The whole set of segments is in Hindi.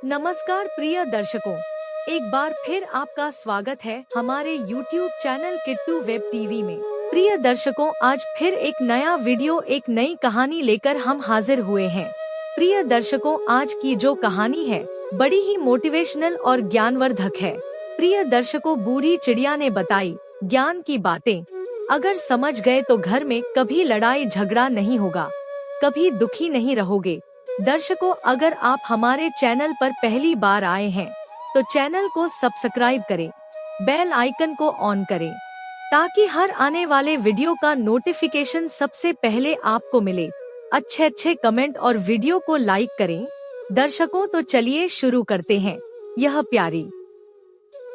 नमस्कार प्रिय दर्शकों, एक बार फिर आपका स्वागत है हमारे YouTube channel Kittu web TV में। प्रिय दर्शकों, आज फिर एक नया वीडियो, एक नई कहानी लेकर हम हाजिर हुए हैं। प्रिय दर्शकों, आज की जो कहानी है बड़ी ही मोटिवेशनल और ज्ञानवर्धक है। प्रिय दर्शकों, बूढ़ी चिड़िया ने बताई ज्ञान की बातें। अगर समझ गए तो घर में कभी लड़ाई झगड़ा नहीं होगा, कभी दुखी नहीं रहोगे। दर्शकों, अगर आप हमारे चैनल पर पहली बार आए हैं तो चैनल को सब्सक्राइब करें, बेल आइकन को ऑन करें ताकि हर आने वाले वीडियो का नोटिफिकेशन सबसे पहले आपको मिले। अच्छे कमेंट और वीडियो को लाइक करें। दर्शकों, तो चलिए शुरू करते हैं यह प्यारी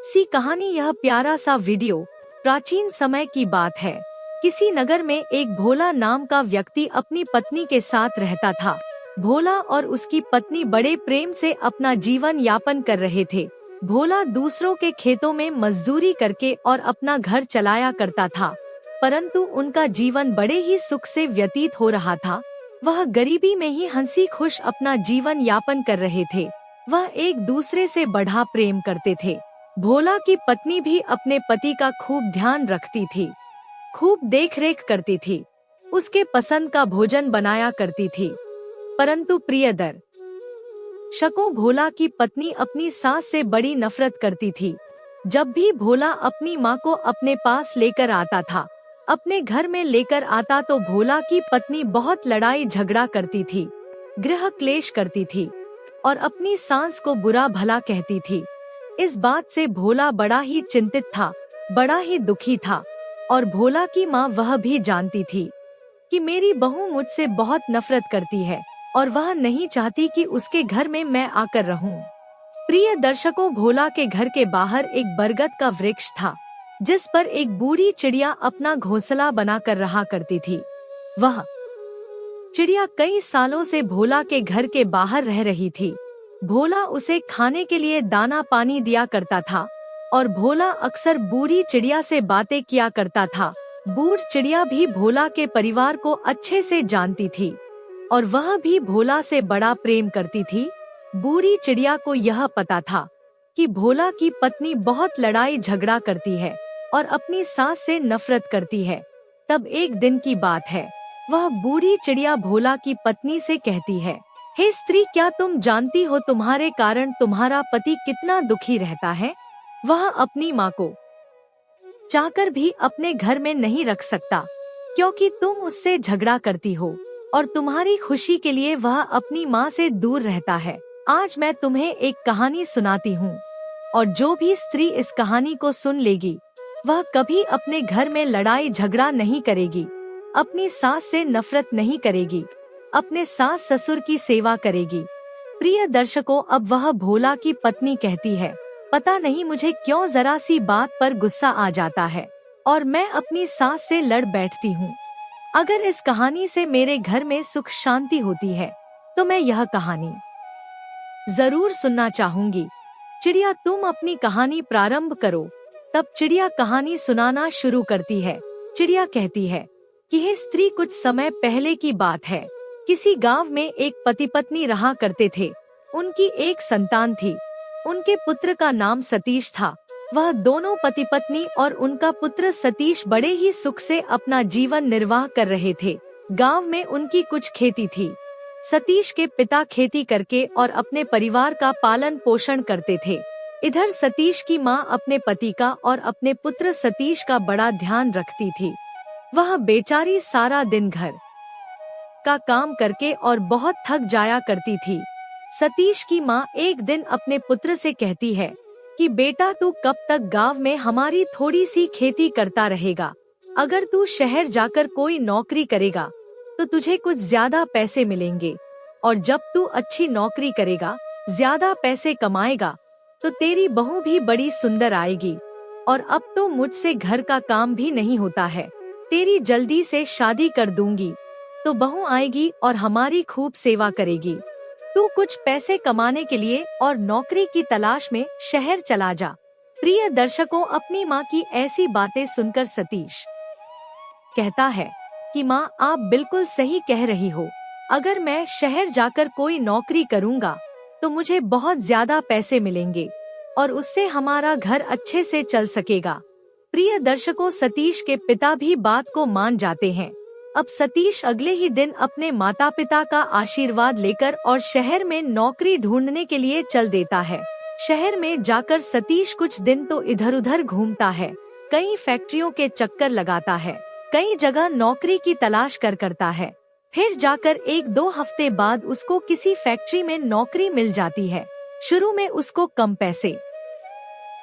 सी कहानी। यह प्यारा सा वीडियो प्राचीन समय की बात है। किसी नगर में एक भोला नाम का व्यक्ति अपनी पत्नी के साथ रहता था। भोला और उसकी पत्नी बड़े प्रेम से अपना जीवन यापन कर रहे थे। भोला दूसरों के खेतों में मजदूरी करके और अपना घर चलाया करता था, परंतु उनका जीवन बड़े ही सुख से व्यतीत हो रहा था। वह गरीबी में ही हंसी खुश अपना जीवन यापन कर रहे थे। वह एक दूसरे से बढ़ा प्रेम करते थे। भोला की पत्नी भी अपने पति का खूब ध्यान रखती थी, खूब देखरेख करती थी, उसके पसंद का भोजन बनाया करती थी। परंतु प्रिय दर्शकों, भोला की पत्नी अपनी सास से बड़ी नफरत करती थी। जब भी भोला अपनी माँ को अपने पास लेकर आता था, अपने घर में लेकर आता, तो भोला की पत्नी बहुत लड़ाई झगड़ा करती थी, गृह क्लेश करती थी और अपनी सास को बुरा भला कहती थी। इस बात से भोला बड़ा ही चिंतित था, बड़ा ही दुखी था। और भोला की माँ वह भी जानती थी कि मेरी बहू मुझसे बहुत नफरत करती है और वह नहीं चाहती कि उसके घर में मैं आकर रहूं। प्रिय दर्शकों, भोला के घर के बाहर एक बरगद का वृक्ष था, जिस पर एक बूढ़ी चिड़िया अपना घोंसला बनाकर रहा करती थी। वह चिड़िया कई सालों से भोला के घर के बाहर रह रही थी। भोला उसे खाने के लिए दाना पानी दिया करता था और भोला अक्सर बूढ़ी चिड़िया से बातें किया करता था। बूढ़ चिड़िया भी भोला के परिवार को अच्छे से जानती थी और वह भी भोला से बड़ा प्रेम करती थी। बूढ़ी चिड़िया को यह पता था कि भोला की पत्नी बहुत लड़ाई झगड़ा करती है और अपनी सास से नफरत करती है। तब एक दिन की बात है, वह बूढ़ी चिड़िया भोला की पत्नी से कहती है, हे स्त्री, क्या तुम जानती हो तुम्हारे कारण तुम्हारा पति कितना दुखी रहता है? वह अपनी माँ को चाहकर भी अपने घर में नहीं रख सकता, क्योंकि तुम उससे झगड़ा करती हो और तुम्हारी खुशी के लिए वह अपनी माँ से दूर रहता है। आज मैं तुम्हें एक कहानी सुनाती हूँ और जो भी स्त्री इस कहानी को सुन लेगी, वह कभी अपने घर में लड़ाई झगड़ा नहीं करेगी, अपनी सास से नफरत नहीं करेगी, अपने सास ससुर की सेवा करेगी। प्रिय दर्शकों, अब वह भोला की पत्नी कहती है, पता नहीं मुझे क्यों जरा सी बात पर गुस्सा आ जाता है और मैं अपनी सास से लड़ बैठती हूँ। अगर इस कहानी से मेरे घर में सुख शांति होती है तो मैं यह कहानी जरूर सुनना चाहूंगी। चिड़िया, तुम अपनी कहानी प्रारंभ करो। तब चिड़िया कहानी सुनाना शुरू करती है। चिड़िया कहती है कि हे स्त्री, कुछ समय पहले की बात है। किसी गांव में एक पति पत्नी रहा करते थे। उनकी एक संतान थी। उनके पुत्र का नाम सतीश था। वह दोनों पति पत्नी और उनका पुत्र सतीश बड़े ही सुख से अपना जीवन निर्वाह कर रहे थे। गांव में उनकी कुछ खेती थी। सतीश के पिता खेती करके और अपने परिवार का पालन पोषण करते थे। इधर सतीश की मां अपने पति का और अपने पुत्र सतीश का बड़ा ध्यान रखती थी। वह बेचारी सारा दिन घर का काम करके और बहुत थक जाया करती थी। सतीश की मां एक दिन अपने पुत्र से कहती है कि बेटा, तू कब तक गांव में हमारी थोड़ी सी खेती करता रहेगा? अगर तू शहर जाकर कोई नौकरी करेगा तो तुझे कुछ ज्यादा पैसे मिलेंगे और जब तू अच्छी नौकरी करेगा, ज्यादा पैसे कमाएगा, तो तेरी बहू भी बड़ी सुंदर आएगी। और अब तो मुझसे घर का काम भी नहीं होता है। तेरी जल्दी से शादी कर दूंगी तो बहू आएगी और हमारी खूब सेवा करेगी। तू कुछ पैसे कमाने के लिए और नौकरी की तलाश में शहर चला जा। प्रिय दर्शकों, अपनी माँ की ऐसी बातें सुनकर सतीश कहता है कि माँ, आप बिल्कुल सही कह रही हो। अगर मैं शहर जाकर कोई नौकरी करूँगा तो मुझे बहुत ज्यादा पैसे मिलेंगे और उससे हमारा घर अच्छे से चल सकेगा। प्रिय दर्शकों, सतीश के पिता भी बात को मान जाते हैं। अब सतीश अगले ही दिन अपने माता पिता का आशीर्वाद लेकर और शहर में नौकरी ढूंढने के लिए चल देता है। शहर में जाकर सतीश कुछ दिन तो इधर उधर घूमता है, कई फैक्ट्रियों के चक्कर लगाता है, कई जगह नौकरी की तलाश करता है। फिर जाकर 1-2 हफ्ते बाद उसको किसी फैक्ट्री में नौकरी मिल जाती है। शुरू में उसको कम पैसे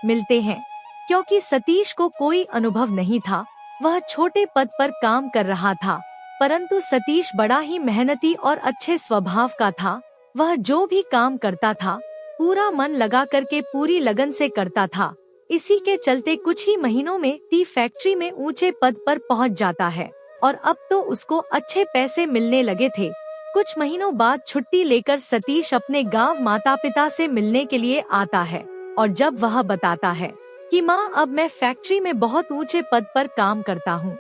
मिलते हैं क्योंकि सतीश को कोई अनुभव नहीं था, वह छोटे पद पर काम कर रहा था। परंतु सतीश बड़ा ही मेहनती और अच्छे स्वभाव का था। वह जो भी काम करता था पूरा मन लगा करके पूरी लगन से करता था। इसी के चलते कुछ ही महीनों में ती फैक्ट्री में ऊंचे पद पर पहुंच जाता है और अब तो उसको अच्छे पैसे मिलने लगे थे। कुछ महीनों बाद छुट्टी लेकर सतीश अपने गांव माता पिता से मिलने के लिए आता है और जब वह बताता है कि माँ, अब मैं फैक्ट्री में बहुत ऊंचे पद पर काम करता हूँ,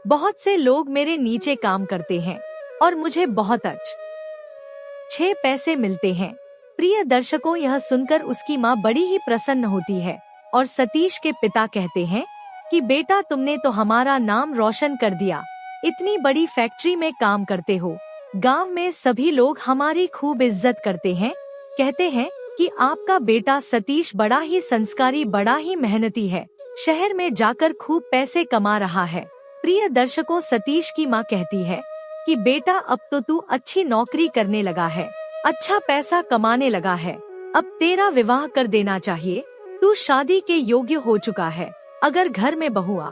बहुत से लोग मेरे नीचे काम करते हैं और मुझे बहुत अच्छे पैसे मिलते हैं। प्रिय दर्शकों, यह सुनकर उसकी माँ बड़ी ही प्रसन्न होती है और सतीश के पिता कहते हैं कि बेटा, तुमने तो हमारा नाम रोशन कर दिया, इतनी बड़ी फैक्ट्री में काम करते हो, गांव में सभी लोग हमारी खूब इज्जत करते हैं, कहते हैं कि आपका बेटा सतीश बड़ा ही संस्कारी, बड़ा ही मेहनती है, शहर में जाकर खूब पैसे कमा रहा है। प्रिय दर्शकों, सतीश की माँ कहती है कि बेटा, अब तो तू अच्छी नौकरी करने लगा है, अच्छा पैसा कमाने लगा है, अब तेरा विवाह कर देना चाहिए, तू शादी के योग्य हो चुका है। अगर घर में बहू आ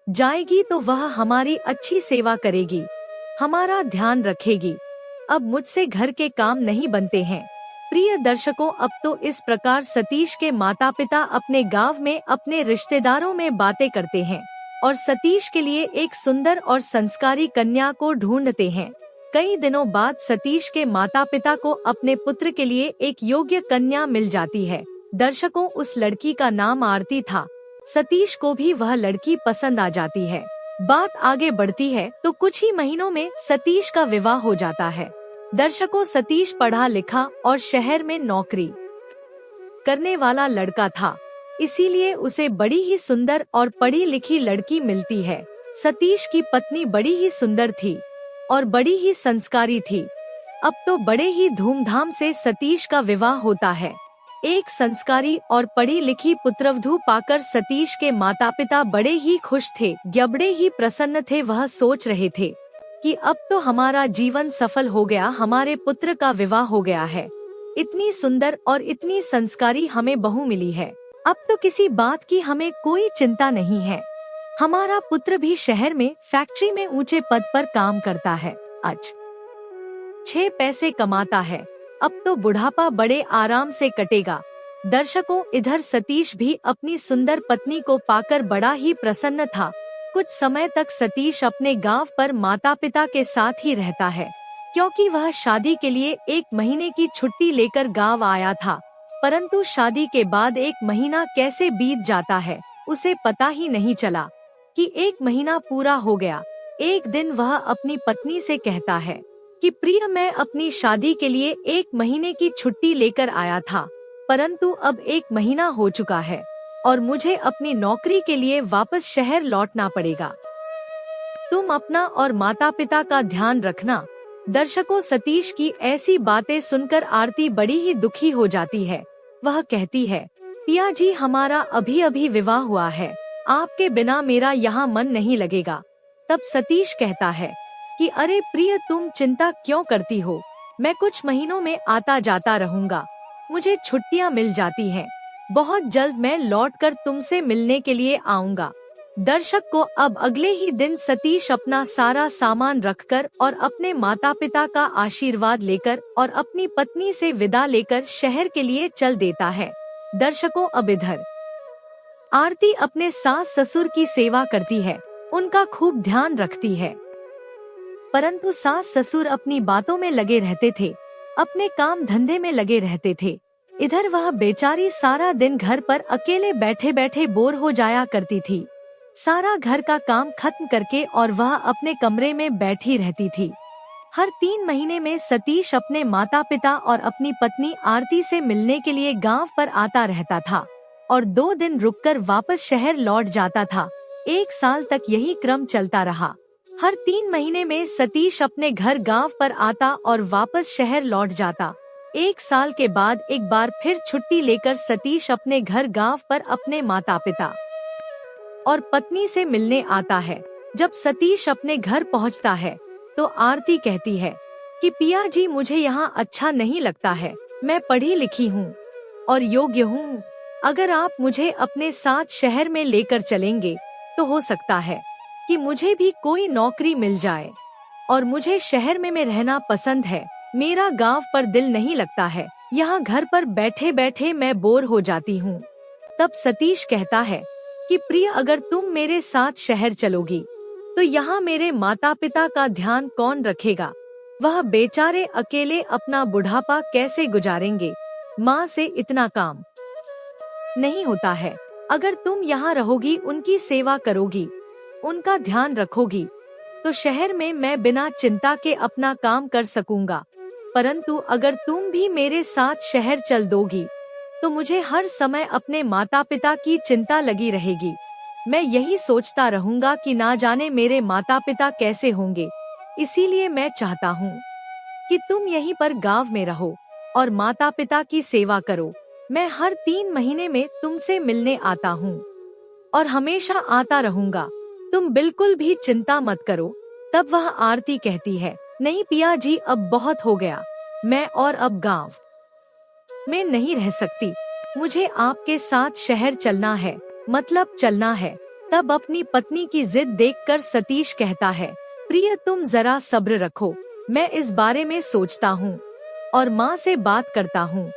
जाएगी तो वह हमारी अच्छी सेवा करेगी, हमारा ध्यान रखेगी। अब मुझसे घर के काम नहीं बनते हैं। प्रिय दर्शकों, अब तो इस प्रकार सतीश के माता पिता अपने गांव में अपने रिश्तेदारों में बातें करते हैं और सतीश के लिए एक सुंदर और संस्कारी कन्या को ढूंढते हैं। कई दिनों बाद सतीश के माता पिता को अपने पुत्र के लिए एक योग्य कन्या मिल जाती है। दर्शकों, उस लड़की का नाम आरती था। सतीश को भी वह लड़की पसंद आ जाती है। बात आगे बढ़ती है तो कुछ ही महीनों में सतीश का विवाह हो जाता है। दर्शकों, सतीश पढ़ा लिखा और शहर में नौकरी करने वाला लड़का था, इसीलिए उसे बड़ी ही सुंदर और पढ़ी लिखी लड़की मिलती है। सतीश की पत्नी बड़ी ही सुंदर थी और बड़ी ही संस्कारी थी। अब तो बड़े ही धूमधाम से सतीश का विवाह होता है। एक संस्कारी और पढ़ी लिखी पुत्रवधू पाकर सतीश के माता पिता बड़े ही खुश थे, बड़े ही प्रसन्न थे। वह सोच रहे थे कि अब तो हमारा जीवन सफल हो गया, हमारे पुत्र का विवाह हो गया है, इतनी सुंदर और इतनी संस्कारी हमें बहू मिली है, अब तो किसी बात की हमें कोई चिंता नहीं है। हमारा पुत्र भी शहर में फैक्ट्री में ऊंचे पद पर काम करता है, अच्छे पैसे कमाता है, अब तो बुढ़ापा बड़े आराम से कटेगा। दर्शकों, इधर सतीश भी अपनी सुंदर पत्नी को पाकर बड़ा ही प्रसन्न था। कुछ समय तक सतीश अपने गांव पर माता पिता के साथ ही रहता है, क्योंकि वह शादी के लिए 1 महीने की छुट्टी लेकर गांव आया था। परंतु शादी के बाद 1 महीना कैसे बीत जाता है उसे पता ही नहीं चला कि 1 महीना पूरा हो गया। एक दिन वह अपनी पत्नी से कहता है कि प्रिय, मैं अपनी शादी के लिए 1 महीने की छुट्टी लेकर आया था, परंतु अब 1 महीना हो चुका है और मुझे अपनी नौकरी के लिए वापस शहर लौटना पड़ेगा। तुम अपना और माता पिता का ध्यान रखना। दर्शकों, सतीश की ऐसी बातें सुनकर आरती बड़ी ही दुखी हो जाती है। वह कहती है, पिया जी, हमारा अभी अभी विवाह हुआ है, आपके बिना मेरा यहाँ मन नहीं लगेगा। तब सतीश कहता है कि अरे प्रिय, तुम चिंता क्यों करती हो, मैं कुछ महीनों में आता जाता रहूंगा, मुझे छुट्टियाँ मिल जाती हैं, बहुत जल्द मैं लौटकर तुमसे मिलने के लिए आऊंगा। दर्शक को अब अगले ही दिन सतीश अपना सारा सामान रखकर और अपने माता पिता का आशीर्वाद लेकर और अपनी पत्नी से विदा लेकर शहर के लिए चल देता है। दर्शकों, अब इधर आरती अपने सास ससुर की सेवा करती है, उनका खूब ध्यान रखती है, परंतु सास ससुर अपनी बातों में लगे रहते थे, अपने काम धंधे में लगे रहते थे। इधर वह बेचारी सारा दिन घर पर अकेले बैठे बैठे बोर हो जाया करती थी। सारा घर का काम खत्म करके और वह अपने कमरे में बैठी रहती थी। हर 3 महीने में सतीश अपने माता पिता और अपनी पत्नी आरती से मिलने के लिए गांव पर आता रहता था और 2 दिन रुककर वापस शहर लौट जाता था। 1 साल तक यही क्रम चलता रहा। हर 3 महीने में सतीश अपने घर गांव पर आता और वापस शहर लौट जाता। 1 साल के बाद एक बार फिर छुट्टी लेकर सतीश अपने घर गांव पर अपने माता पिता और पत्नी से मिलने आता है। जब सतीश अपने घर पहुंचता है तो आरती कहती है कि पिया जी, मुझे यहाँ अच्छा नहीं लगता है। मैं पढ़ी लिखी हूँ और योग्य हूँ। अगर आप मुझे अपने साथ शहर में लेकर चलेंगे तो हो सकता है कि मुझे भी कोई नौकरी मिल जाए। और मुझे शहर में रहना पसंद है। मेरा गांव पर दिल नहीं लगता है। यहाँ घर पर बैठे बैठे मैं बोर हो जाती हूँ। तब सतीश कहता है कि प्रिय, अगर तुम मेरे साथ शहर चलोगी तो यहाँ मेरे माता पिता का ध्यान कौन रखेगा? वह बेचारे अकेले अपना बुढ़ापा कैसे गुजारेंगे? माँ से इतना काम नहीं होता है। अगर तुम यहाँ रहोगी, उनकी सेवा करोगी, उनका ध्यान रखोगी, तो शहर में मैं बिना चिंता के अपना काम कर सकूंगा। परंतु अगर तुम भी मेरे साथ शहर चल दोगी तो मुझे हर समय अपने माता पिता की चिंता लगी रहेगी। मैं यही सोचता रहूंगा कि ना जाने मेरे माता पिता कैसे होंगे। इसीलिए मैं चाहता हूँ कि तुम यहीं पर गांव में रहो और माता पिता की सेवा करो। मैं हर 3 महीने में तुमसे मिलने आता हूँ और हमेशा आता रहूंगा। तुम बिल्कुल भी चिंता मत करो। तब वह आरती कहती है, नहीं पिया जी, अब बहुत हो गया। मैं और अब गांव में नहीं रह सकती। मुझे आपके साथ शहर चलना है, मतलब चलना है। तब अपनी पत्नी की जिद देखकर सतीश कहता है, प्रिय, तुम जरा सब्र रखो। मैं इस बारे में सोचता हूँ और माँ से बात करता हूँ।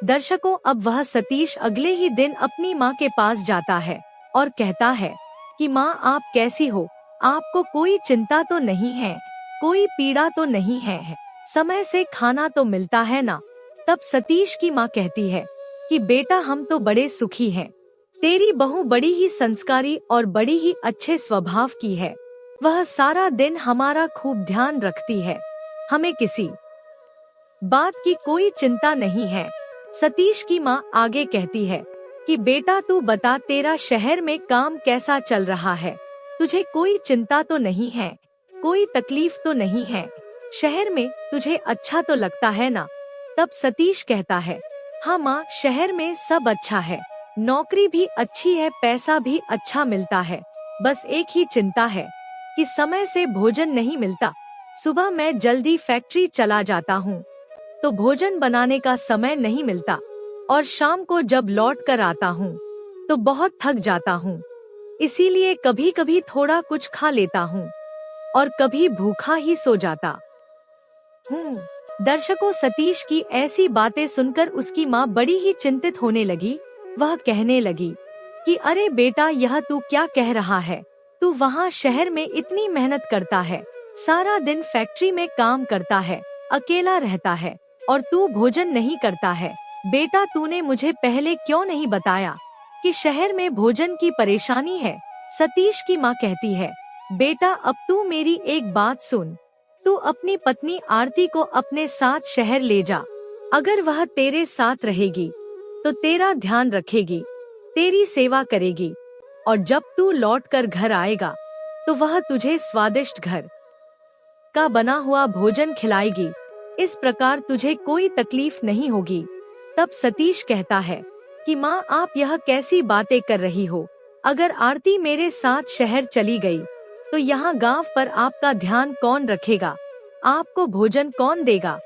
दर्शकों, अब वह सतीश अगले ही दिन अपनी माँ के पास जाता है और कहता है कि माँ, आप कैसी हो? आपको कोई चिंता तो नहीं है? कोई पीड़ा तो नहीं है? समय से खाना तो मिलता है ना? तब सतीश की माँ कहती है कि बेटा, हम तो बड़े सुखी हैं। तेरी बहू बड़ी ही संस्कारी और बड़ी ही अच्छे स्वभाव की है। वह सारा दिन हमारा खूब ध्यान रखती है। हमें किसी बात की कोई चिंता नहीं है। सतीश की माँ आगे कहती है कि बेटा, तू बता, तेरा शहर में काम कैसा चल रहा है? तुझे कोई चिंता तो नहीं है? कोई तकलीफ तो नहीं है? शहर में तुझे अच्छा तो लगता है ना? तब सतीश कहता है, हाँ माँ, शहर में सब अच्छा है। नौकरी भी अच्छी है, पैसा भी अच्छा मिलता है। बस एक ही चिंता है कि समय से भोजन नहीं मिलता। सुबह मैं जल्दी फैक्ट्री चला जाता हूँ तो भोजन बनाने का समय नहीं मिलता और शाम को जब लौट कर आता हूँ तो बहुत थक जाता हूँ। इसीलिए कभी कभी थोड़ा कुछ खा लेता हूँ और कभी भूखा ही सो जाता हूँ। दर्शकों, सतीश की ऐसी बातें सुनकर उसकी माँ बड़ी ही चिंतित होने लगी। वह कहने लगी कि अरे बेटा, यह तू क्या कह रहा है? तू वहाँ शहर में इतनी मेहनत करता है, सारा दिन फैक्ट्री में काम करता है, अकेला रहता है और तू भोजन नहीं करता है। बेटा, तूने मुझे पहले क्यों नहीं बताया कि शहर में भोजन की परेशानी है? सतीश की माँ कहती है, बेटा, अब तू मेरी एक बात सुन। तू अपनी पत्नी आरती को अपने साथ शहर ले जा। अगर वह तेरे साथ रहेगी तो तेरा ध्यान रखेगी, तेरी सेवा करेगी और जब तू लौट कर घर आएगा तो वह तुझे स्वादिष्ट घर का बना हुआ भोजन खिलाएगी। इस प्रकार तुझे कोई तकलीफ नहीं होगी। तब सतीश कहता है कि माँ, आप यह कैसी बातें कर रही हो? अगर आरती मेरे साथ शहर चली गई तो यहाँ गांव पर आपका ध्यान कौन रखेगा? आपको भोजन कौन देगा?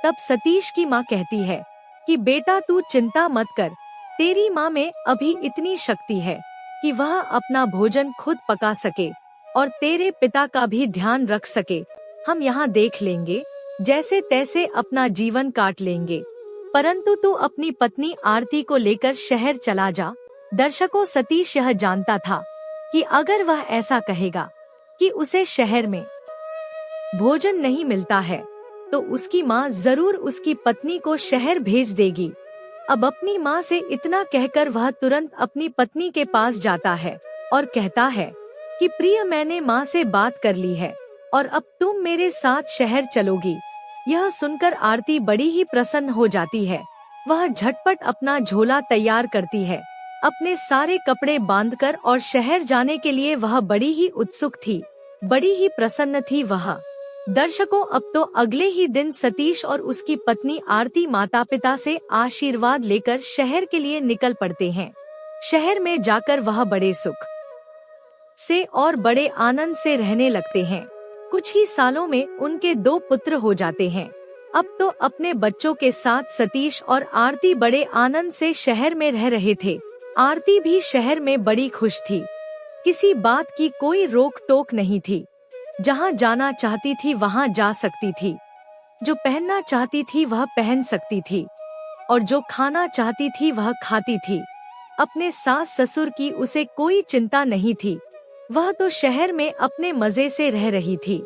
तब सतीश की माँ कहती है कि बेटा, तू चिंता मत कर। तेरी माँ में अभी इतनी शक्ति है कि वह अपना भोजन खुद पका सके और तेरे पिता का भी ध्यान रख सके। हम यहाँ देख लेंगे, जैसे तैसे अपना जीवन काट लेंगे। परंतु तू अपनी पत्नी आरती को लेकर शहर चला जा। दर्शकों, सतीश यह जानता था कि अगर वह ऐसा कहेगा कि उसे शहर में भोजन नहीं मिलता है तो उसकी माँ जरूर उसकी पत्नी को शहर भेज देगी। अब अपनी माँ से इतना कहकर वह तुरंत अपनी पत्नी के पास जाता है और कहता है कि प्रिय, मैंने माँ से बात कर ली है। और अब तुम मेरे साथ शहर चलोगी। यह सुनकर आरती बड़ी ही प्रसन्न हो जाती है। वह झटपट अपना झोला तैयार करती है, अपने सारे कपड़े बांधकर, और शहर जाने के लिए वह बड़ी ही उत्सुक थी, बड़ी ही प्रसन्न थी वह। दर्शकों, अब तो अगले ही दिन सतीश और उसकी पत्नी आरती माता पिता से आशीर्वाद लेकर शहर के लिए निकल पड़ते हैं। शहर में जाकर वह बड़े सुख से और बड़े आनंद से रहने लगते हैं। कुछ ही सालों में उनके 2 पुत्र हो जाते हैं। अब तो अपने बच्चों के साथ सतीश और आरती बड़े आनंद से शहर में रह रहे थे। आरती भी शहर में बड़ी खुश थी। किसी बात की कोई रोक टोक नहीं थी। जहाँ जाना चाहती थी वहाँ जा सकती थी, जो पहनना चाहती थी वह पहन सकती थी, और जो खाना चाहती थी वह खाती थी। अपने सास ससुर की उसे कोई चिंता नहीं थी। वह तो शहर में अपने मजे से रह रही थी।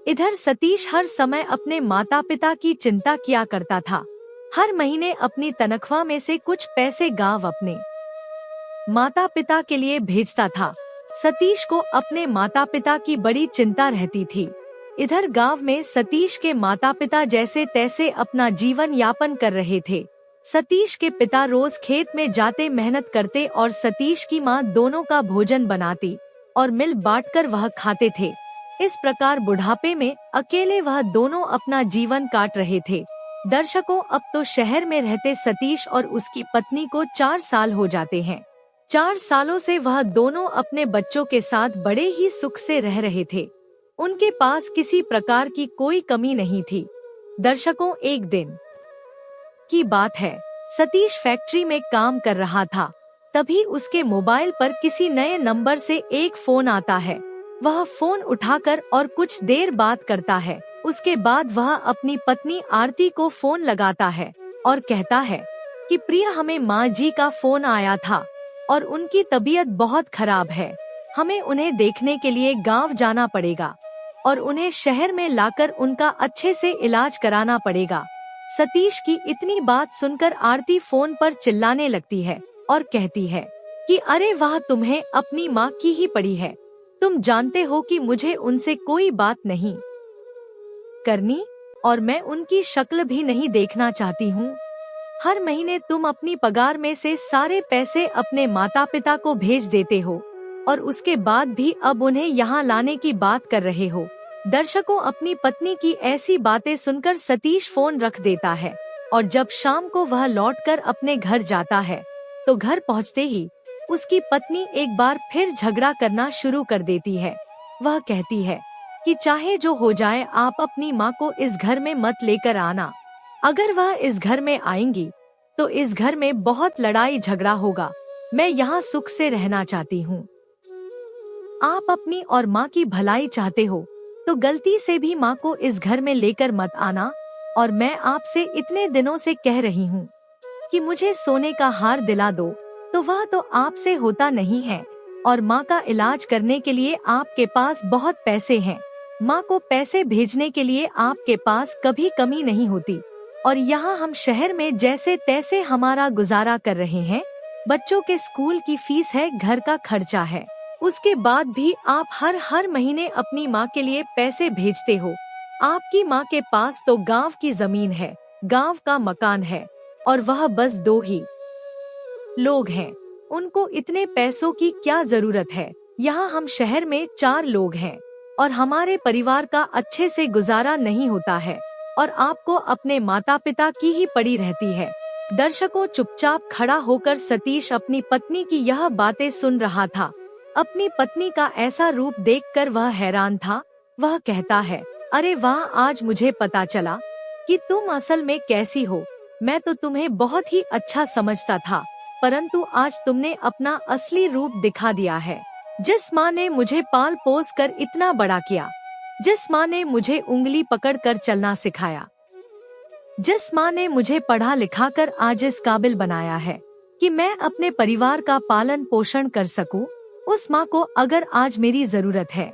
इधर सतीश हर समय अपने माता पिता की चिंता किया करता था। हर महीने अपनी तनख्वाह में से कुछ पैसे गांव अपने माता पिता के लिए भेजता था। सतीश को अपने माता पिता की बड़ी चिंता रहती थी। इधर गांव में सतीश के माता पिता जैसे तैसे अपना जीवन यापन कर रहे थे। सतीश के पिता रोज खेत में जाते मेहनत करते और सतीश की माँ दोनों का भोजन बनाती और मिल बांटकर वह खाते थे। इस प्रकार बुढ़ापे में अकेले वह दोनों अपना जीवन काट रहे थे। दर्शकों, अब तो शहर में रहते सतीश और उसकी पत्नी को 4 साल हो जाते हैं। 4 सालों से वह दोनों अपने बच्चों के साथ बड़े ही सुख से रह रहे थे। उनके पास किसी प्रकार की कोई कमी नहीं थी। दर्शकों, एक दिन की बात है, सतीश फैक्ट्री में काम कर रहा था। तभी उसके मोबाइल पर किसी नए नंबर से एक फोन आता है। वह फोन उठाकर और कुछ देर बात करता है। उसके बाद वह अपनी पत्नी आरती को फोन लगाता है और कहता है कि प्रिया, हमें माँ जी का फोन आया था और उनकी तबीयत बहुत खराब है। हमें उन्हें देखने के लिए गांव जाना पड़ेगा और उन्हें शहर में लाकर उनका अच्छे से इलाज कराना पड़ेगा। सतीश की इतनी बात सुनकर आरती फोन पर चिल्लाने लगती है और कहती है कि अरे वाह, तुम्हें अपनी माँ की ही पड़ी है। तुम जानते हो कि मुझे उनसे कोई बात नहीं करनी और मैं उनकी शक्ल भी नहीं देखना चाहती हूँ। हर महीने तुम अपनी पगार में से सारे पैसे अपने माता पिता को भेज देते हो और उसके बाद भी अब उन्हें यहाँ लाने की बात कर रहे हो। दर्शकों, अपनी पत्नी की ऐसी बातें सुनकर सतीश फोन रख देता है और जब शाम को वह लौटकर अपने घर जाता है तो घर पहुँचते ही उसकी पत्नी एक बार फिर झगड़ा करना शुरू कर देती है। वह कहती है कि चाहे जो हो जाए, आप अपनी माँ को इस घर में मत लेकर आना। अगर वह इस घर में आएंगी तो इस घर में बहुत लड़ाई झगड़ा होगा। मैं यहाँ सुख से रहना चाहती हूँ। आप अपनी और माँ की भलाई चाहते हो तो गलती से भी माँ को इस घर में लेकर मत आना। और मैं आपसे इतने दिनों से कह रही हूँ कि मुझे सोने का हार दिला दो, तो वह तो आपसे होता नहीं है। और माँ का इलाज करने के लिए आपके पास बहुत पैसे हैं। माँ को पैसे भेजने के लिए आपके पास कभी कमी नहीं होती। और यहाँ हम शहर में जैसे तैसे हमारा गुजारा कर रहे हैं। बच्चों के स्कूल की फीस है, घर का खर्चा है। उसके बाद भी आप हर महीने अपनी माँ के लिए पैसे भेजते हो। आपकी माँ के पास तो गांव की जमीन है, गांव का मकान है और वह बस 2 ही लोग हैं। उनको इतने पैसों की क्या जरूरत है। यहाँ हम शहर में 4 लोग हैं और हमारे परिवार का अच्छे से गुजारा नहीं होता है और आपको अपने माता पिता की ही पड़ी रहती है। दर्शकों, चुपचाप खड़ा होकर सतीश अपनी पत्नी की यह बातें सुन रहा था। अपनी पत्नी का ऐसा रूप देखकर वह हैरान था। वह कहता है, अरे वाह, आज मुझे पता चला कि तुम असल में कैसी हो। मैं तो तुम्हें बहुत ही अच्छा समझता था, परंतु आज तुमने अपना असली रूप दिखा दिया है। जिस माँ ने मुझे पाल पोस कर इतना बड़ा किया, जिस माँ ने मुझे उंगली पकड़ कर चलना सिखाया, जिस माँ ने मुझे पढ़ा लिखा कर आज इस काबिल बनाया है कि मैं अपने परिवार का पालन पोषण कर सकूं, उस माँ को अगर आज मेरी जरूरत है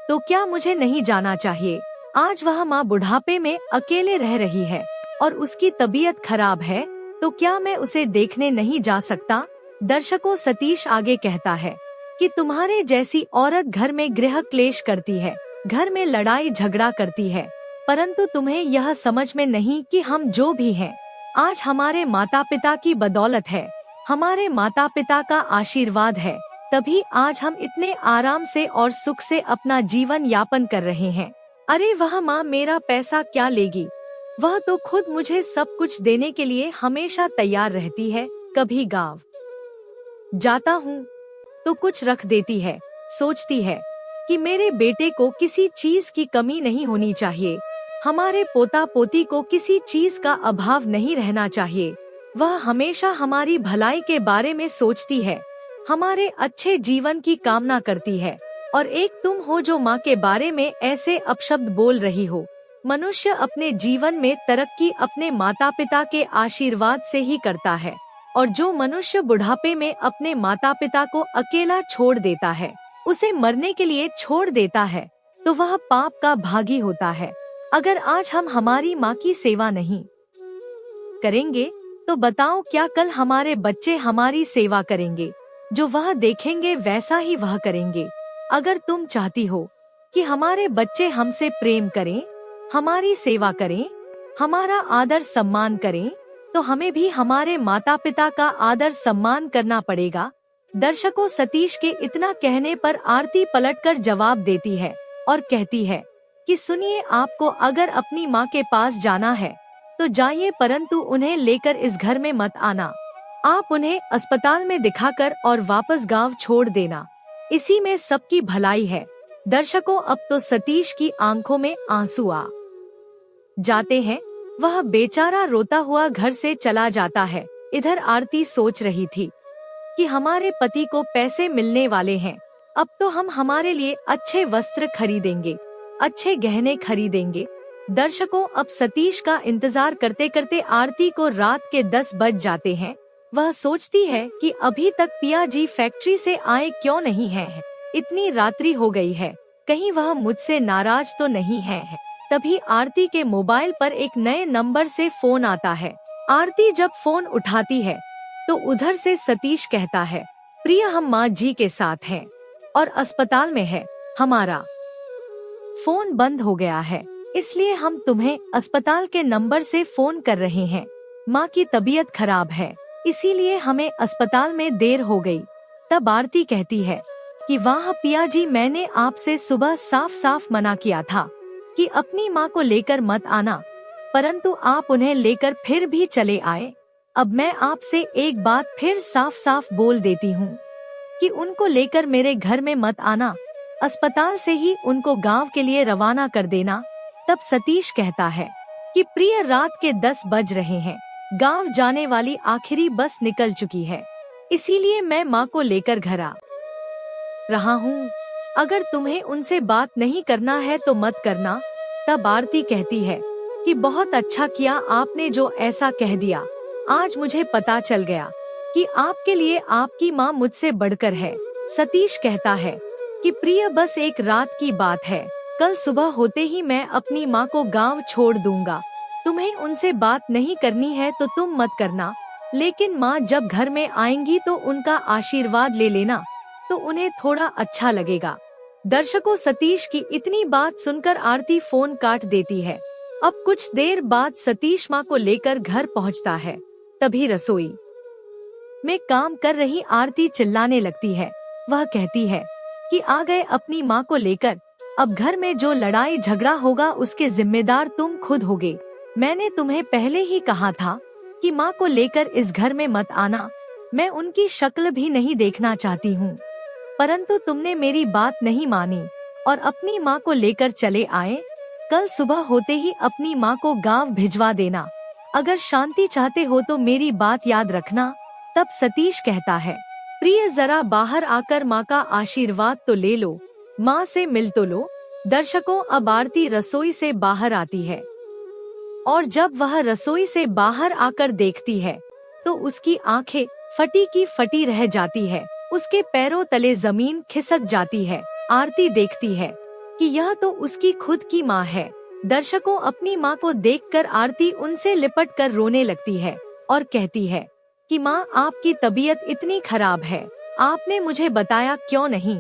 तो क्या मुझे नहीं जाना चाहिए। आज वह माँ बुढ़ापे में अकेले रह रही है और उसकी तबीयत खराब है, तो क्या मैं उसे देखने नहीं जा सकता। दर्शकों, सतीश आगे कहता है कि तुम्हारे जैसी औरत घर में गृह क्लेश करती है, घर में लड़ाई झगड़ा करती है, परंतु तुम्हें यह समझ में नहीं कि हम जो भी हैं, आज हमारे माता पिता की बदौलत है, हमारे माता पिता का आशीर्वाद है, तभी आज हम इतने आराम से और सुख से अपना जीवन यापन कर रहे हैं। अरे वह माँ मेरा पैसा क्या लेगी, वह तो खुद मुझे सब कुछ देने के लिए हमेशा तैयार रहती है। कभी गाँव जाता हूँ तो कुछ रख देती है, सोचती है कि मेरे बेटे को किसी चीज की कमी नहीं होनी चाहिए, हमारे पोता पोती को किसी चीज का अभाव नहीं रहना चाहिए। वह हमेशा हमारी भलाई के बारे में सोचती है, हमारे अच्छे जीवन की कामना करती है। और एक तुम हो जो माँ के बारे में ऐसे अपशब्द बोल रही हो। मनुष्य अपने जीवन में तरक्की अपने माता पिता के आशीर्वाद से ही करता है, और जो मनुष्य बुढ़ापे में अपने माता पिता को अकेला छोड़ देता है, उसे मरने के लिए छोड़ देता है, तो वह पाप का भागी होता है। अगर आज हम हमारी माँ की सेवा नहीं करेंगे तो बताओ क्या कल हमारे बच्चे हमारी सेवा करेंगे? जो वह देखेंगे वैसा ही वह करेंगे। अगर तुम चाहती हो कि हमारे बच्चे हमसे प्रेम करें, हमारी सेवा करें, हमारा आदर सम्मान करें, तो हमें भी हमारे माता पिता का आदर सम्मान करना पड़ेगा। दर्शकों, सतीश के इतना कहने पर आरती पलटकर जवाब देती है और कहती है कि सुनिए, आपको अगर अपनी माँ के पास जाना है तो जाइए, परंतु उन्हें लेकर इस घर में मत आना। आप उन्हें अस्पताल में दिखाकर और वापस गांव छोड़ देना, इसी में सबकी भलाई है। दर्शकों, अब तो सतीश की आंखों में आंसू आ जाते हैं। वह बेचारा रोता हुआ घर से चला जाता है। इधर आरती सोच रही थी कि हमारे पति को पैसे मिलने वाले हैं, अब तो हम हमारे लिए अच्छे वस्त्र खरीदेंगे, अच्छे गहने खरीदेंगे। दर्शकों, अब सतीश का इंतजार करते करते आरती को रात के 10 बज जाते हैं। वह सोचती है कि अभी तक पिया जी फैक्ट्री से आए क्यों नहीं हैं? इतनी रात्रि हो गई है, कहीं वह मुझसे नाराज तो नहीं है? तभी आरती के मोबाइल पर एक नए नंबर से फोन आता है। आरती जब फोन उठाती है तो उधर से सतीश कहता है, प्रिया, हम माँ जी के साथ हैं और अस्पताल में है, हमारा फोन बंद हो गया है, इसलिए हम तुम्हें अस्पताल के नंबर से फोन कर रहे हैं। माँ की तबीयत खराब है, इसीलिए हमें अस्पताल में देर हो गई। तब आरती कहती है कि वाह पिया जी, मैंने आपसे सुबह साफ साफ मना किया था कि अपनी माँ को लेकर मत आना, परंतु आप उन्हें लेकर फिर भी चले आए। अब मैं आपसे एक बात फिर साफ साफ बोल देती हूँ कि उनको लेकर मेरे घर में मत आना, अस्पताल से ही उनको गांव के लिए रवाना कर देना। तब सतीश कहता है कि प्रिय, रात के 10 बज रहे हैं, गांव जाने वाली आखिरी बस निकल चुकी है, इसीलिए मैं माँ को लेकर घर आ रहा हूँ। अगर तुम्हें उनसे बात नहीं करना है तो मत करना। तब आरती कहती है कि बहुत अच्छा किया आपने जो ऐसा कह दिया। आज मुझे पता चल गया कि आपके लिए आपकी माँ मुझसे बढ़कर है। सतीश कहता है कि प्रिय, बस एक रात की बात है, कल सुबह होते ही मैं अपनी माँ को गांव छोड़ दूंगा। तुम्हें उनसे बात नहीं करनी है तो तुम मत करना, लेकिन माँ जब घर में आएंगी तो उनका आशीर्वाद ले लेना, तो उन्हें थोड़ा अच्छा लगेगा। दर्शकों, सतीश की इतनी बात सुनकर आरती फोन काट देती है। अब कुछ देर बाद सतीश माँ को लेकर घर पहुँचता है। तभी रसोई में काम कर रही आरती चिल्लाने लगती है। वह कहती है कि आ गए अपनी माँ को लेकर, अब घर में जो लड़ाई झगड़ा होगा उसके जिम्मेदार तुम खुद होगे। मैंने तुम्हें पहले ही कहा था कि माँ को लेकर इस घर में मत आना, मैं उनकी शक्ल भी नहीं देखना चाहती हूँ, परंतु तुमने मेरी बात नहीं मानी और अपनी माँ को लेकर चले आए। कल सुबह होते ही अपनी माँ को गांव भिजवा देना। अगर शांति चाहते हो तो मेरी बात याद रखना। तब सतीश कहता है, प्रिय, जरा बाहर आकर माँ का आशीर्वाद तो ले लो, माँ से मिल तो लो। दर्शकों, अब आरती रसोई से बाहर आती है और जब वह रसोई से बाहर आकर देखती है तो उसकी आंखें फटी की फटी रह जाती है, उसके पैरों तले जमीन खिसक जाती है। आरती देखती है कि यह तो उसकी खुद की माँ है। दर्शकों, अपनी माँ को देखकर आरती उनसे लिपट कर रोने लगती है और कहती है कि माँ, आपकी तबीयत इतनी खराब है, आपने मुझे बताया क्यों नहीं?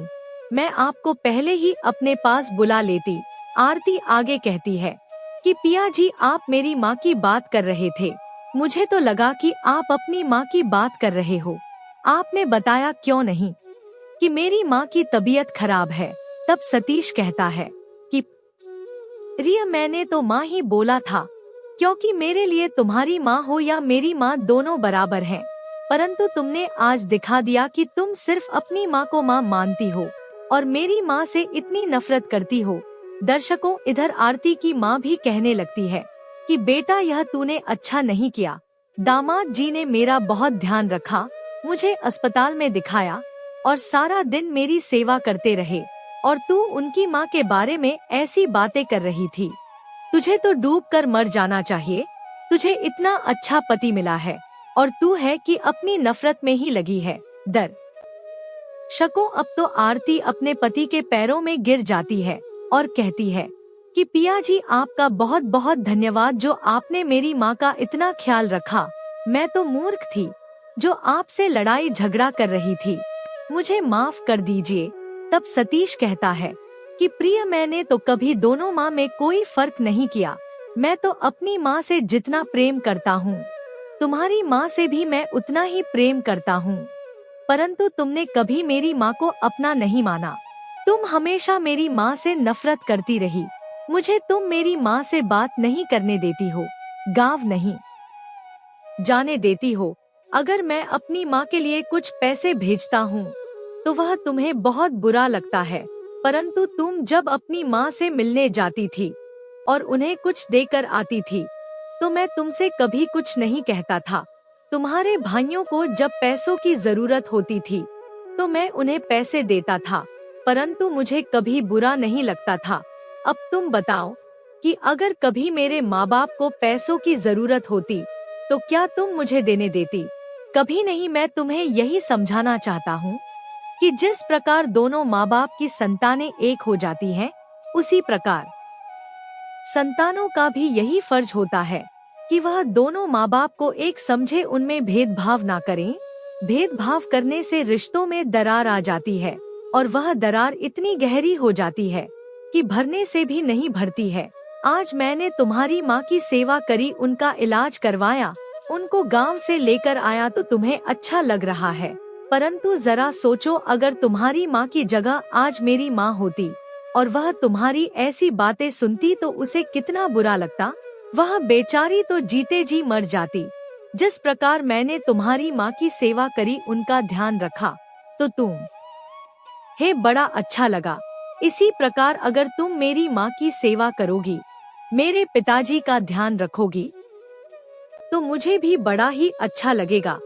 मैं आपको पहले ही अपने पास बुला लेती। आरती आगे कहती है कि पिया जी, आप मेरी माँ की बात कर रहे थे। मुझे तो लगा कि आप अपनी माँ की बात कर रहे हो। आपने बताया क्यों नहीं कि मेरी माँ की तबीयत खराब है। तब सतीश कहता है कि रिया, मैंने तो माँ ही बोला था, क्योंकि मेरे लिए तुम्हारी माँ हो या मेरी माँ दोनों बराबर हैं। परंतु तुमने आज दिखा दिया कि तुम सिर्फ अपनी माँ को माँ मानती हो और मेरी माँ से इतनी नफरत करती हो। दर्शकों, इधर आरती की माँ भी कहने लगती है कि बेटा, यह तूने अच्छा नहीं किया। दामाद जी ने मेरा बहुत ध्यान रखा, मुझे अस्पताल में दिखाया और सारा दिन मेरी सेवा करते रहे, और तू उनकी माँ के बारे में ऐसी बातें कर रही थी। तुझे तो डूब कर मर जाना चाहिए। तुझे इतना अच्छा पति मिला है और तू है कि अपनी नफरत में ही लगी है। दर्शकों, अब तो आरती अपने पति के पैरों में गिर जाती है और कहती है कि पिया जी, आपका बहुत बहुत धन्यवाद, जो आपने मेरी माँ का इतना ख्याल रखा। मैं तो मूर्ख थी जो आपसे लड़ाई झगड़ा कर रही थी। मुझे माफ कर दीजिए। तब सतीश कहता है कि प्रिय, मैंने तो कभी दोनों माँ में कोई फर्क नहीं किया। मैं तो अपनी माँ से जितना प्रेम करता हूँ, तुम्हारी माँ से भी मैं उतना ही प्रेम करता हूँ। परंतु तुमने कभी मेरी माँ को अपना नहीं माना। तुम हमेशा मेरी माँ से नफरत करती रही। मुझे तुम मेरी माँ से बात नहीं करने देती हो, गाँव नहीं जाने देती हो। अगर मैं अपनी माँ के लिए कुछ पैसे भेजता हूँ तो वह तुम्हें बहुत बुरा लगता है। परंतु तुम जब अपनी माँ से मिलने जाती थी और उन्हें कुछ देकर आती थी तो मैं तुमसे कभी कुछ नहीं कहता था। तुम्हारे भाइयों को जब पैसों की जरूरत होती थी तो मैं उन्हें पैसे देता था, परंतु मुझे कभी बुरा नहीं लगता था। अब तुम बताओ कि अगर कभी मेरे माँ बाप को पैसों की जरूरत होती तो क्या तुम मुझे देने देती? कभी नहीं। मैं तुम्हें यही समझाना चाहता हूँ कि जिस प्रकार दोनों माँ बाप की संतानें एक हो जाती हैं, उसी प्रकार संतानों का भी यही फर्ज होता है कि वह दोनों माँ बाप को एक समझे, उनमें भेदभाव ना करें। भेदभाव करने से रिश्तों में दरार आ जाती है और वह दरार इतनी गहरी हो जाती है कि भरने से भी नहीं भरती है। आज मैंने तुम्हारी माँ की सेवा करी, उनका इलाज करवाया, उनको गांव से लेकर आया तो तुम्हें अच्छा लग रहा है। परंतु जरा सोचो, अगर तुम्हारी माँ की जगह आज मेरी माँ होती और वह तुम्हारी ऐसी बातें सुनती तो उसे कितना बुरा लगता। वह बेचारी तो जीते जी मर जाती। जिस प्रकार मैंने तुम्हारी माँ की सेवा करी, उनका ध्यान रखा, तो तुम हे बड़ा अच्छा लगा। इसी प्रकार अगर तुम मेरी माँ की सेवा करोगी, मेरे पिताजी का ध्यान रखोगी, तो मुझे भी बड़ा ही अच्छा लगेगा।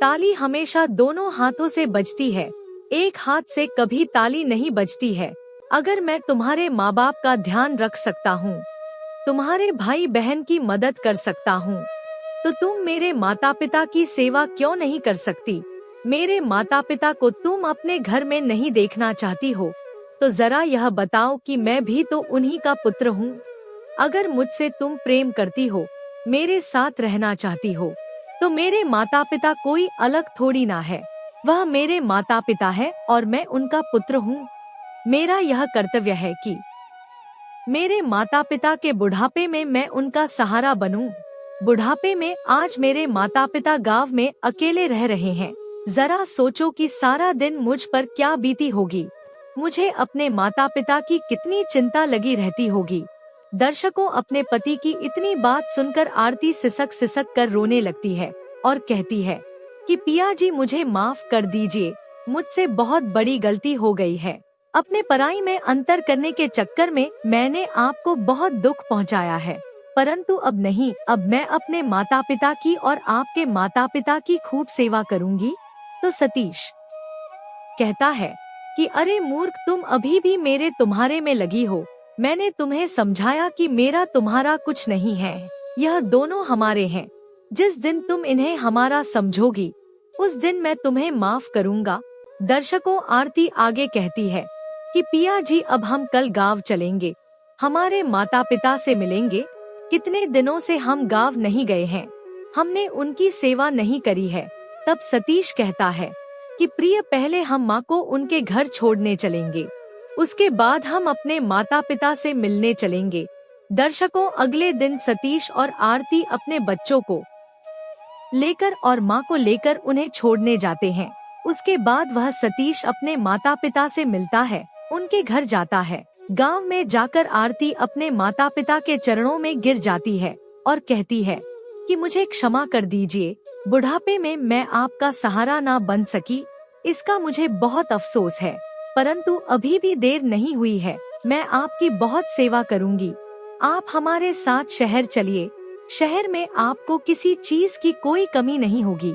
ताली हमेशा दोनों हाथों से बजती है, एक हाथ से कभी ताली नहीं बजती है। अगर मैं तुम्हारे माँ बाप का ध्यान रख सकता हूँ, तुम्हारे भाई बहन की मदद कर सकता हूँ, तो तुम मेरे माता पिता की सेवा क्यों नहीं कर सकती? मेरे माता पिता को तुम अपने घर में नहीं देखना चाहती हो तो जरा यह बताओ कि मैं भी तो उन्हीं का पुत्र हूँ। अगर मुझसे तुम प्रेम करती हो, मेरे साथ रहना चाहती हो, तो मेरे माता पिता कोई अलग थोड़ी ना है। वह मेरे माता पिता है और मैं उनका पुत्र हूँ। मेरा यह कर्तव्य है कि मेरे माता पिता के बुढ़ापे में मैं उनका सहारा बनूं। बुढ़ापे में आज मेरे माता पिता गांव में अकेले रह रहे हैं। जरा सोचो कि सारा दिन मुझ पर क्या बीती होगी। मुझे अपने माता पिता की कितनी चिंता लगी रहती होगी। दर्शकों, अपने पति की इतनी बात सुनकर आरती सिसक सिसक कर रोने लगती है और कहती है कि पिया जी, मुझे माफ कर दीजिए, मुझसे बहुत बड़ी गलती हो गई है। अपने पराई में अंतर करने के चक्कर में मैंने आपको बहुत दुख पहुंचाया है, परंतु अब नहीं। अब मैं अपने माता पिता की और आपके माता पिता की खूब सेवा करूंगी। तो सतीश कहता है कि अरे मूर्ख, तुम अभी भी मेरे तुम्हारे में लगी हो। मैंने तुम्हें समझाया कि मेरा तुम्हारा कुछ नहीं है, यह दोनों हमारे हैं। जिस दिन तुम इन्हें हमारा समझोगी, उस दिन मैं तुम्हें माफ करूंगा। दर्शकों, आरती आगे कहती है कि पिया जी, अब हम कल गांव चलेंगे, हमारे माता पिता से मिलेंगे। कितने दिनों से हम गांव नहीं गए हैं, हमने उनकी सेवा नहीं करी है। तब सतीश कहता है कि प्रिय पहले हम माँ को उनके घर छोड़ने चलेंगे, उसके बाद हम अपने माता पिता से मिलने चलेंगे। दर्शकों, अगले दिन सतीश और आरती अपने बच्चों को लेकर और माँ को लेकर उन्हें छोड़ने जाते हैं। उसके बाद वह सतीश अपने माता पिता से मिलता है, उनके घर जाता है। गांव में जाकर आरती अपने माता पिता के चरणों में गिर जाती है और कहती है कि मुझे क्षमा कर दीजिए, बुढ़ापे में मैं आपका सहारा ना बन सकी, इसका मुझे बहुत अफसोस है। परंतु अभी भी देर नहीं हुई है, मैं आपकी बहुत सेवा करूंगी। आप हमारे साथ शहर चलिए, शहर में आपको किसी चीज की कोई कमी नहीं होगी।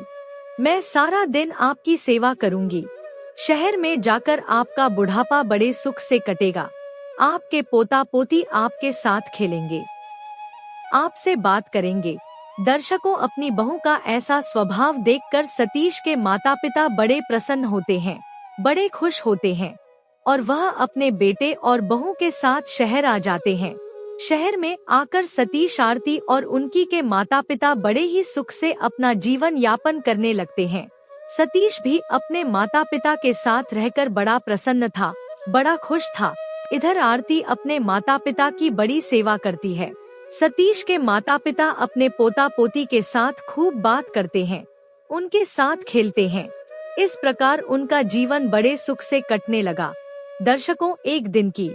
मैं सारा दिन आपकी सेवा करूंगी। शहर में जाकर आपका बुढ़ापा बड़े सुख से कटेगा। आपके पोता पोती आपके साथ खेलेंगे, आपसे बात करेंगे। दर्शकों, अपनी बहू का ऐसा स्वभाव देखकर सतीश के माता पिता बड़े प्रसन्न होते हैं, बड़े खुश होते हैं और वह अपने बेटे और बहू के साथ शहर आ जाते हैं। शहर में आकर सतीश, आरती और उनकी के माता पिता बड़े ही सुख से अपना जीवन यापन करने लगते हैं। सतीश भी अपने माता पिता के साथ रहकर बड़ा प्रसन्न था, बड़ा खुश था। इधर आरती अपने माता पिता की बड़ी सेवा करती है। सतीश के माता पिता अपने पोता पोती के साथ खूब बात करते हैं, उनके साथ खेलते हैं। इस प्रकार उनका जीवन बड़े सुख से कटने लगा। दर्शकों, एक दिन की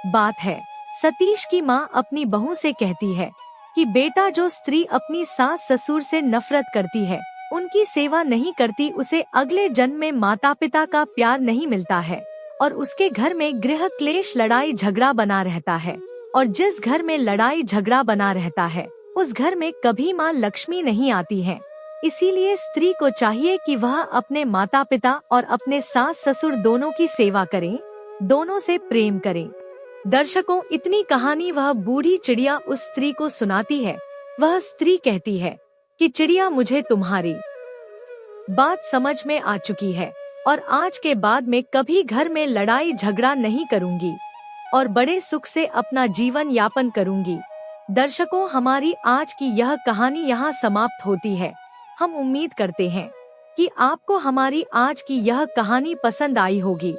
बात है, सतीश की माँ अपनी बहू से कहती है कि बेटा, जो स्त्री अपनी सास ससुर से नफरत करती है, उनकी सेवा नहीं करती, उसे अगले जन्म में माता पिता का प्यार नहीं मिलता है और उसके घर में गृह क्लेश, लड़ाई झगड़ा बना रहता है। और जिस घर में लड़ाई झगड़ा बना रहता है, उस घर में कभी माँ लक्ष्मी नहीं आती है। इसीलिए स्त्री को चाहिए कि वह अपने माता पिता और अपने सास ससुर दोनों की सेवा करें, दोनों से प्रेम करें। दर्शकों, इतनी कहानी वह बूढ़ी चिड़िया उस स्त्री को सुनाती है। वह स्त्री कहती है कि चिड़िया, मुझे तुम्हारी बात समझ में आ चुकी है और आज के बाद मैं कभी घर में लड़ाई झगड़ा नहीं करूंगी और बड़े सुख से अपना जीवन यापन करूंगी। दर्शकों, हमारी आज की यह कहानी यहाँ समाप्त होती है। हम उम्मीद करते हैं कि आपको हमारी आज की यह कहानी पसंद आई होगी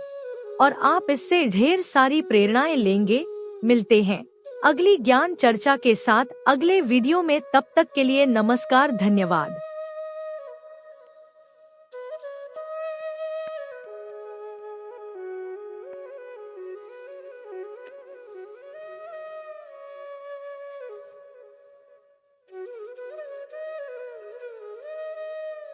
और आप इससे ढेर सारी प्रेरणाएं लेंगे। मिलते हैं अगली ज्ञान चर्चा के साथ अगले वीडियो में। तब तक के लिए नमस्कार, धन्यवाद।